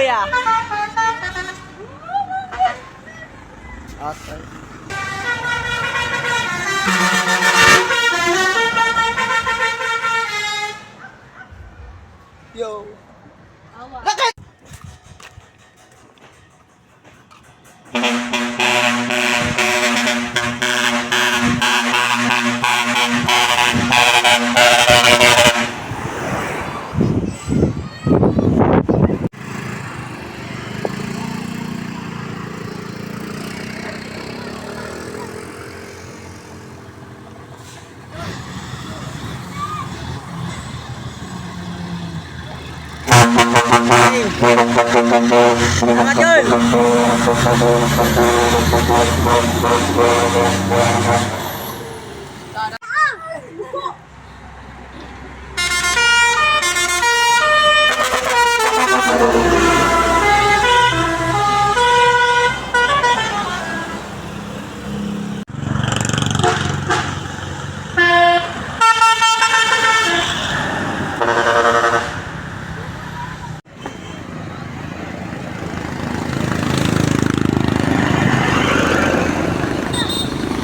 kuya. Okay. Yo. Lakay! Mga Jol!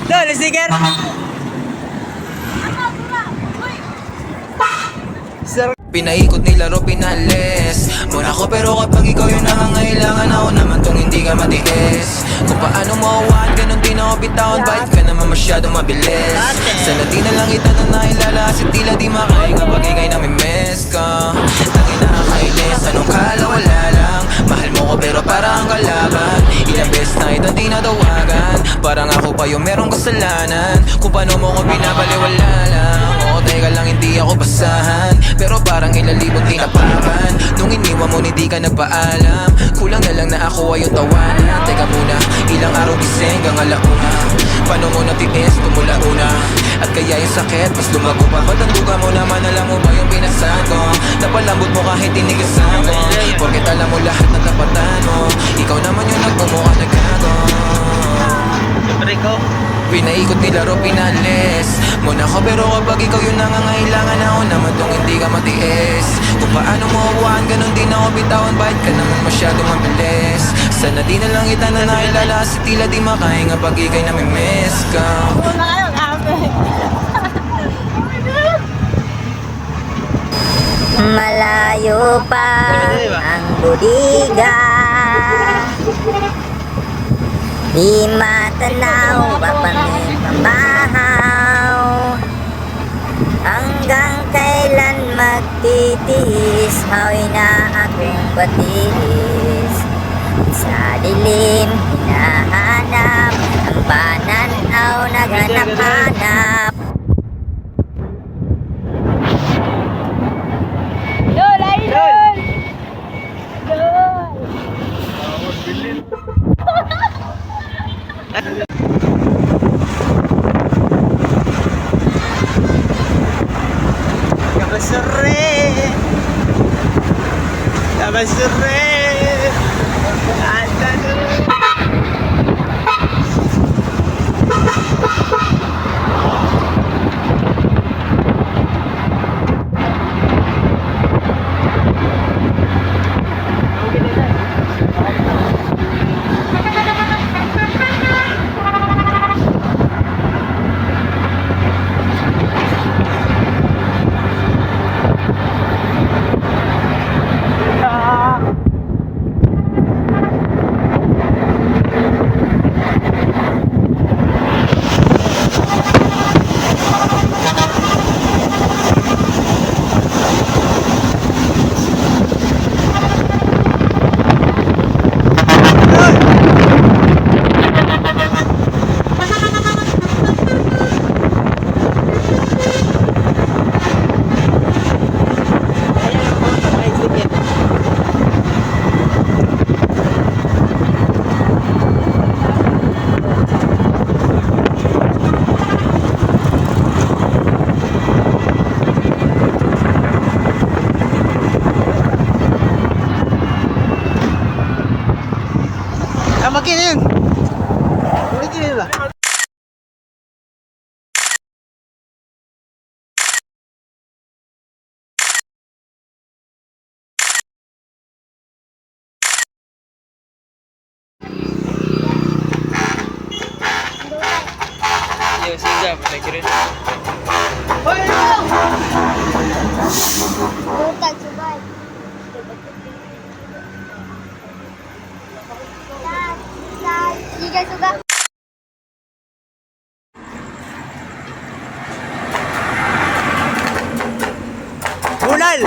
Dol, sticker! Sir. Pinaikot nilaro, pinalis muna ko, pero kapag ikaw yung nangangailangan, ako naman tong hindi ka matiis. Kung paano mauwan, ganun din ako bitawan. Bait ka naman masyadong mabilis. Sana di na lang kita na nailala, kasi tila di makahinga pag ikay namimiss ka. Lagi nakakainis, anong kala, wala lang. Mahal mo ko pero parang ang kalaban. Ilang beses na itong tinatawagan, parang ako pa yung merong kasalanan. Kung paano mo ko binabaliwala lang. Oo, teka lang, hindi ako basahan, pero parang ilalibot tinapakan. Nung iniwan mo, hindi ka nagpaalam. Kulang na lang na ako ay yung tawanan. Teka muna, ilang araw gising hanggang alauna. Paano mo natiis, tumula una? At kaya yung sakit, mas lumago pa. Ba't ang duga mo naman, alam mo ba yung pinasan ko? Napalambot mo kahit tinigasan ko, porket alam mo lahat ng tapatan mo. Ikaw naman yung nagmumukha na gago. Rico. Pinaikot nilaro, pinalis muna ko, pero kapag ikaw yung nangangailangan, ako naman tong hindi ka matiis. Kung paano mo awan, ganun din ako bitawan. Bait ka naman masyadong mabilis. Sana di na lang kita na nakilala, si tila di makahinga pag ikay namimiss ka. Malayo pa ang budiga, di matanaw ang pamamahaw. Hanggang kailan magtitiis, haway na akong batis. Sa dilim hinahanap, ang pananaw naghanap-hanap. Kabasure! Kabasure! Makin yun. Ulitin nila. Sige, sige. Pwede rin. Butag, subay. Sige, suga. Bunal!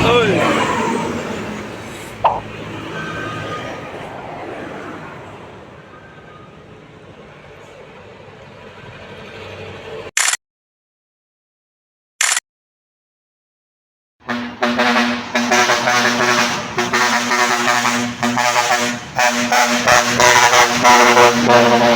Uy! Bye.